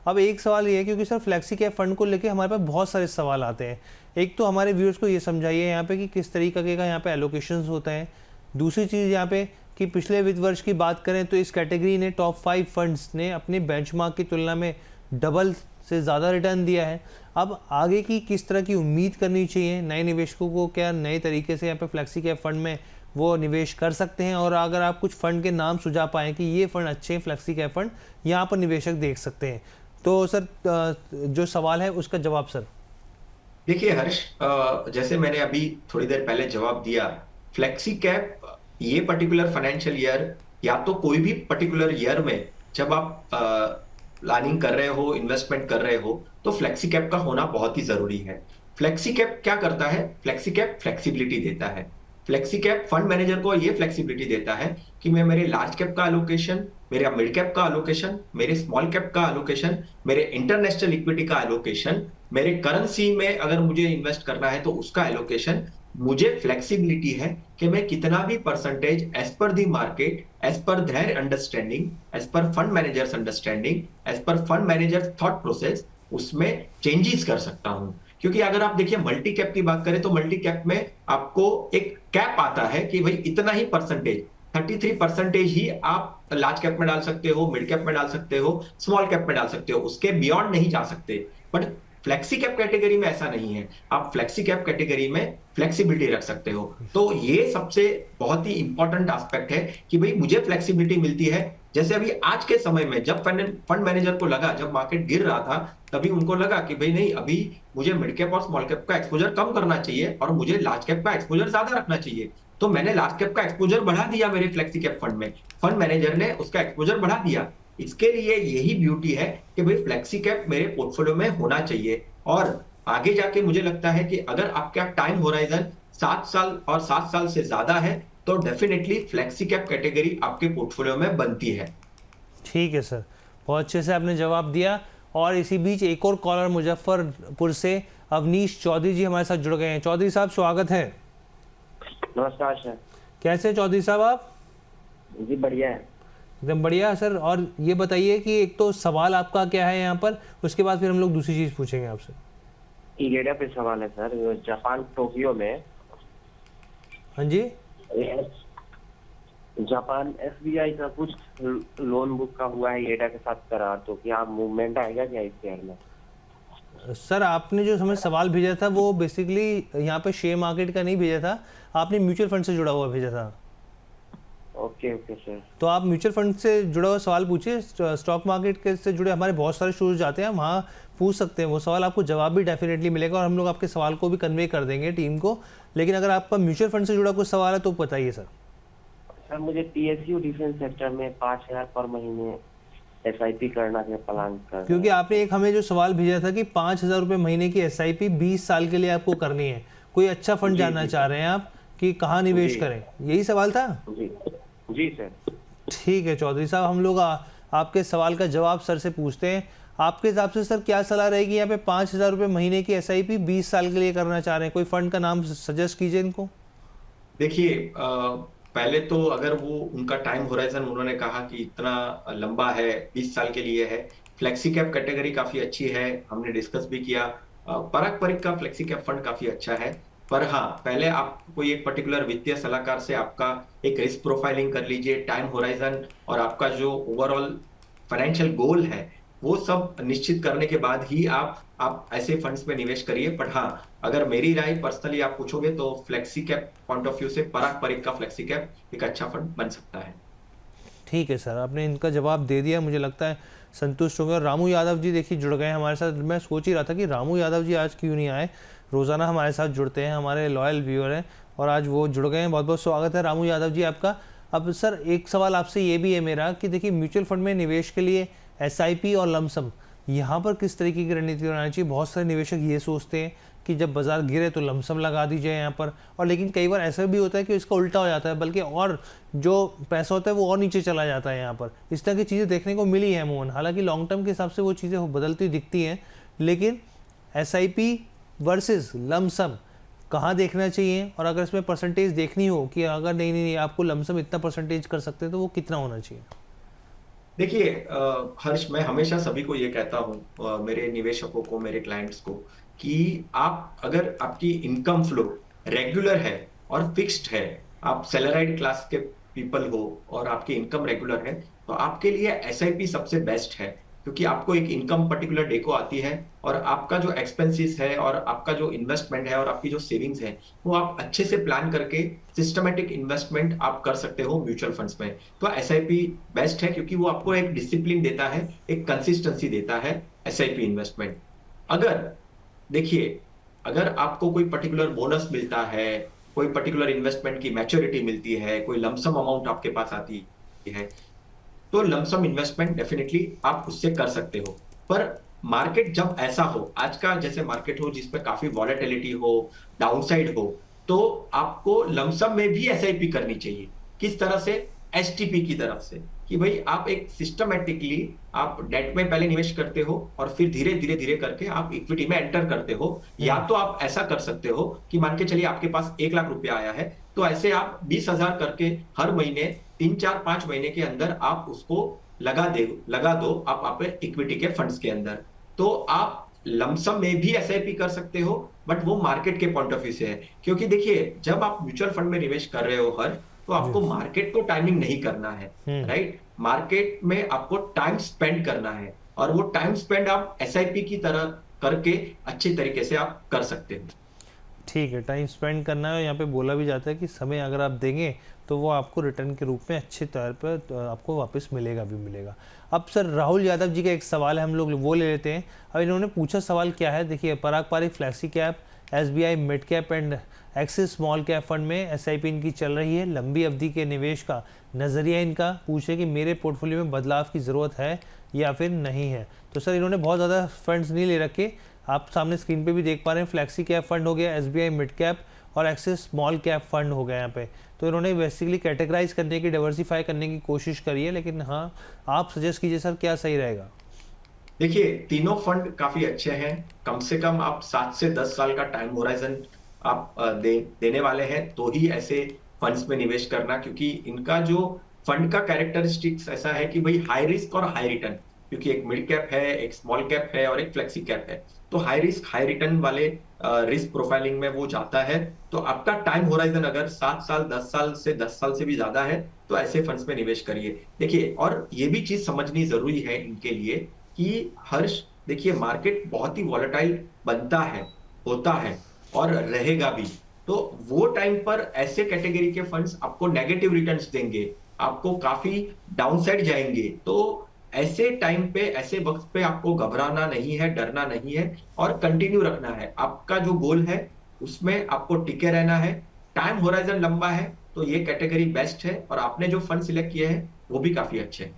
अब एक सवाल ये है, क्योंकि सर फ्लेक्सी कैप फंड को लेके हमारे पास बहुत सारे सवाल आते हैं। एक तो हमारे व्यूअर्स को ये समझाइए यहाँ पे कि किस तरीके का यहाँ पे एलोकेशंस होते हैं। दूसरी चीज़ यहाँ पे कि पिछले वित्त वर्ष की बात करें तो इस कैटेगरी ने टॉप 5 फंड्स ने अपने बेंचमार्क की तुलना में डबल से ज़्यादा रिटर्न दिया है। अब आगे की किस तरह की उम्मीद करनी चाहिए नए निवेशकों को, क्या नए तरीके से यहाँ पे फ्लेक्सी कैप फंड में वो निवेश कर सकते हैं, और अगर आप कुछ फंड के नाम सुझा पाएँ कि ये फंड अच्छे हैं फ्लेक्सी कैप फंड, यहाँ पर निवेशक देख सकते हैं, तो सर जो सवाल है उसका जवाब सर। देखिए हर्ष, जैसे मैंने अभी थोड़ी देर पहले जवाब दिया, फ्लेक्सी कैप ये पर्टिकुलर फाइनेंशियल ईयर या तो कोई भी पर्टिकुलर ईयर में जब आप प्लानिंग कर रहे हो, इन्वेस्टमेंट कर रहे हो, तो फ्लेक्सी कैप का होना बहुत ही जरूरी है। फ्लेक्सी कैप क्या करता है? फ्लेक्सी कैप फ्लेक्सिबिलिटी देता है। फ्लेक्सी कैप फंड मैनेजर को ये फ्लेक्सिबिलिटी देता है कि मैं मेरे लार्ज कैप का एलोकेशन, मेरे मिड कैप का एलोकेशन, मेरे स्मॉल कैप का एलोकेशन, मेरे इंटरनेशनल इक्विटी का एलोकेशन, मेरे करेंसी में अगर मुझे इन्वेस्ट करना है तो उसका एलोकेशन, मुझे फ्लेक्सिबिलिटी है कि मैं कितना भी percentage as per the market, as per their understanding, as per fund managers understanding, as per fund manager thought process, उसमें चेंजेस कर सकता हूं। क्योंकि अगर आप देखिए मल्टी कैप की बात करें तो मल्टी कैप में आपको एक कैप आता है कि भाई इतना ही परसेंटेज, 33% ही आप लार्ज कैप में डाल सकते हो, मिड कैप में डाल सकते हो, स्मॉल कैप में डाल सकते हो, उसके बियॉन्ड नहीं जा सकते। बट फ्लेक्सी कैप कैटेगरी में ऐसा नहीं है, आप फ्लेक्सी कैप कैटेगरी में फ्लेक्सिबिलिटी रख सकते हो। तो ये सबसे बहुत ही इंपॉर्टेंट एस्पेक्ट है कि भाई मुझे फ्लेक्सिबिलिटी मिलती है। जैसे अभी आज के समय में जब फंड मैनेजर को लगा, जब मार्केट गिर रहा था, तभी उनको लगा कि भाई नहीं, अभी मुझे मिड कैप और स्मॉल कैप का एक्सपोजर कम करना चाहिए और मुझे लार्ज कैप का एक्सपोजर ज्यादा रखना चाहिए। तो मैंने लार्ज कैप का एक्सपोजर बढ़ा दिया मेरे फ्लेक्सी कैप फंड में, फंड मैनेजर ने उसका एक्सपोजर बढ़ा दिया। इसके लिए यही ब्यूटी है कि भाई फ्लेक्सी कैप मेरे पोर्टफोलियो में होना चाहिए। और आगे जाके मुझे लगता है कि अगर आपका टाइम होराइजन 7 साल और 7 साल से ज्यादा है तो डेफिनेटली फ्लेक्सी कैप कैटेगरी आपके पोर्टफोलियो में बनती है। ठीक है सर, बहुत अच्छे से आपने जवाब दिया। और इसी बीच एक और कॉलर मुजफ्फरपुर से अवनीश चौधरी जी हमारे साथ जुड़ गए हैं। चौधरी साहब स्वागत है। नमस्कार सर। कैसे चौधरी साहब आप? जी बढ़िया है, एकदम बढ़िया सर। और ये बताइए कि एक तो सवाल आपका क्या है यहाँ पर, उसके बाद फिर हम लोग दूसरी चीज पूछेंगे आपसे। इरेडा पे सवाल है सर। जापान टोक्यो में, हाँ जी, जापान एसबीआई का कुछ लोन बुक का हुआ है इरेडा के साथ करार, तो क्या मूवमेंट आएगा क्या इस शेयर में? सर आपने जो हमें सवाल भेजा था वो बेसिकली यहाँ पे शेयर मार्केट का नहीं भेजा था, आपने म्यूचुअल फंड से जुड़ा हुआ भेजा था। Okay okay sir. तो आप म्यूचुअल फंड से जुड़ा हुआ सवाल पूछिए। स्टॉक मार्केट के से जुड़े हमारे बहुत सारे शोज जाते हैं, वहाँ पूछ सकते हैं वो सवाल, आपको जवाब भी डेफिनेटली मिलेगा और हम लोग आपके सवाल को भी कन्वे कर देंगे टीम को। लेकिन अगर आपका म्यूचुअल फंड से जुड़ा कुछ सवाल है तो बताइए सर। सर मुझे पीएसयू डिफेंस सेक्टर में 5,000 पर महीने एसआईपी करना है, प्लान कर। क्योंकि आपने एक हमें जो सवाल भेजा था कि 5,000 रुपये महीने की एसआईपी 20 साल के लिए आपको करनी है, कोई अच्छा फंड जानना चाह रहे हैं आप कि कहाँ निवेश करें, यही सवाल था? जी जी सर। ठीक है चौधरी साहब, हम लोग आपके सवाल का जवाब सर से पूछते हैं। आपके हिसाब से सर क्या सलाह रहेगी यहाँ पे? 5,000 रुपये महीने की एसआईपी 20 साल के लिए करना चाह रहे हैं, कोई फंड का नाम सजेस्ट कीजिए इनको। देखिए, पहले तो अगर वो उनका टाइम होराइजन उन्होंने कहा कि इतना लंबा है, 20 साल के लिए है, फ्लेक्सी कैप कैटेगरी काफी अच्छी है, हमने डिस्कस भी किया। परक परिक का फ्लेक्सी कैप फंड काफी अच्छा है। पर हाँ, पहले आप कोई एक पर्टिकुलर वित्तीय सलाहकार से आपका एक रिस्क प्रोफाइलिंग कर लीजिए, टाइम होराइजन और आपका जो ओवरऑल फाइनेंशियल गोल है वो सब निश्चित करने के बाद ही आप ऐसे फंड्स में निवेश करिए। पर हाँ, अगर मेरी राय पर्सनली आप पूछोगे तो flexi cap point of view से पराग परिक का फ्लेक्सी कैप एक अच्छा फंड बन सकता है। ठीक है सर, आपने इनका जवाब दे दिया, मुझे लगता है संतुष्ट हो गए। और रामू यादव जी देखिए जुड़ गए हैं हमारे साथ। मैं सोच ही रहा था कि रामू यादव जी आज क्यों नहीं आए, रोज़ाना हमारे साथ जुड़ते हैं, हमारे लॉयल व्यूअर हैं, और आज वो जुड़ गए हैं। बहुत बहुत स्वागत है रामू यादव जी आपका। अब सर एक सवाल आपसे ये भी है मेरा कि देखिए म्यूचुअल फंड में निवेश के लिए एसआईपी और लमसम, यहाँ पर किस तरीके की रणनीति बनानी चाहिए? बहुत सारे निवेशक ये सोचते हैं कि जब बाजार गिरे तो लमसम लगा दीजिए यहाँ पर, और लेकिन कई बार ऐसा भी होता है कि इसका उल्टा हो जाता है, बल्कि और जो पैसा होता है वो और नीचे चला जाता है यहाँ पर। इस तरह की चीज़ें देखने को मिली है अमूमन, हालांकि लॉन्ग टर्म के हिसाब से वो चीज़ें बदलती दिखती हैं, लेकिन एसआईपी वर्सेस लमसम कहाँ देखना चाहिए? और अगर इसमें परसेंटेज देखनी हो कि अगर नहीं आपको लमसम इतना परसेंटेज कर सकते हैं तो वो कितना होना चाहिए? देखिए हर्ष, मैं हमेशा सभी को ये कहता हूँ, मेरे निवेशकों को, मेरे क्लाइंट्स को, कि आप अगर आपकी इनकम फ्लो रेगुलर है और फिक्स्ड है, आप सैलराइड क्लास के पीपल हो और आपकी इनकम रेगुलर है, तो आपके लिए एसआईपी सबसे बेस्ट है। क्योंकि आपको एक इनकम पर्टिकुलर डे को आती है, और आपका जो एक्सपेंसेस है और आपका जो इन्वेस्टमेंट है और आपकी जो सेविंग्स है, वो आप अच्छे से प्लान करके सिस्टमेटिक इन्वेस्टमेंट आप कर सकते हो म्यूचुअल फंड्स में। तो एसआईपी बेस्ट है, क्योंकि वो आपको एक डिसिप्लिन देता है, एक कंसिस्टेंसी देता है एसआईपी इन्वेस्टमेंट। अगर देखिए, अगर आपको कोई पर्टिकुलर बोनस मिलता है, कोई पर्टिकुलर इन्वेस्टमेंट की मैच्योरिटी मिलती है, कोई लमसम अमाउंट आपके पास आती है, तो लमसम इन्वेस्टमेंट डेफिनेटली आप उससे कर सकते हो। पर मार्केट जब ऐसा हो, आज का जैसे मार्केट हो जिसमें काफी वॉलेटिलिटी हो, डाउनसाइड हो, तो आपको लमसम में भी एसआईपी करनी चाहिए। किस तरह से? एसटीपी की तरफ से, कि भाई आप एक सिस्टमेटिकली आप डेट में पहले निवेश करते हो और फिर धीरे धीरे धीरे करके आप इक्विटी में एंटर करते हो। या तो आप ऐसा कर सकते हो कि मान के चलिए आपके पास 1 लाख रुपया आया है, तो ऐसे आप 20,000 करके हर महीने 3 4 5 महीने के अंदर आप उसको लगा दो आप इक्विटी के फंड्स के अंदर। तो आप लमसम में भी एसआईपी कर सकते हो, बट वो मार्केट के पॉइंट ऑफ व्यू से है। क्योंकि देखिए, जब आप म्यूचुअल फंड में निवेश कर रहे हो हर, तो आपको जी। मार्केट को टाइमिंग नहीं करना है, राइट? मार्केट में आपको टाइम स्पेंड करना है, और वो टाइम स्पेंड आप एसआईपी की तरह करके अच्छे तरीके से आप कर सकते हो। ठीक है, टाइम स्पेंड करना है। यहाँ पे बोला भी जाता है कि समय अगर आप देंगे तो वो आपको रिटर्न के रूप में अच्छे तौर पर तो आपको वापस मिलेगा भी मिलेगा। अब सर राहुल यादव जी का एक सवाल है, हम लोग वो ले लेते हैं। अब इन्होंने पूछा सवाल क्या है, देखिए, Parag Parikh flexi cap, SBI mid cap and Axis small cap fund में एसआईपी इनकी चल रही है। लंबी अवधि के निवेश का नज़रिया इनका पूछे कि मेरे पोर्टफोलियो में बदलाव की ज़रूरत है या फिर नहीं है। तो सर इन्होंने बहुत ज़्यादा फंड्स नहीं ले रखे, आप सामने स्क्रीन पे भी देख पा रहे हैं। फ्लैक्सी कैप फंड हो गया, एसबीआई मिड कैप और एक्सिस स्मॉल कैप फंड हो गया यहाँ पे। तो इन्होंने बेसिकली कैटेगराइज करने की, डाइवर्सिफाई करने की कोशिश करी है, लेकिन हाँ, आप सजेस्ट कीजिए सर क्या सही रहेगा। देखिए, तीनों फंड काफी अच्छे हैं। कम से कम आप 7 से 10 साल का टाइम होराइजन आप देने वाले हैं तो ही ऐसे फंड्स में निवेश करना, क्योंकि इनका जो फंड का कैरेक्टरिस्टिक्स ऐसा है कि भाई हाई रिस्क और हाई रिटर्न। क्योंकि एक मिड कैप है, एक स्मॉल कैप है और एक फ्लेक्सी कैप है, तो हाई रिस्क हाई रिटर्न वाले रिस्क प्रोफाइलिंग में वो जाता है। तो आपका टाइम होराइजन अगर 7 साल, 10 साल से भी ज्यादा है, तो ऐसे फंड्स में निवेश करिए। देखिए, और ये भी चीज समझनी जरूरी है इनके लिए कि हर्ष, देखिए, मार्केट बहुत ही वॉलेटाइल बनता है, होता है और रहेगा भी। तो वो टाइम पर ऐसे कैटेगरी के फंड्स आपको नेगेटिव रिटर्न्स देंगे, आपको काफी डाउनसाइड जाएंगे। तो ऐसे टाइम पे, ऐसे वक्त पे आपको घबराना नहीं है, डरना नहीं है, और कंटिन्यू रखना है। आपका जो गोल है उसमें आपको टिके रहना है। टाइम होराइजन लंबा है तो ये कैटेगरी बेस्ट है, और आपने जो फंड सिलेक्ट किए हैं वो भी काफी अच्छे हैं।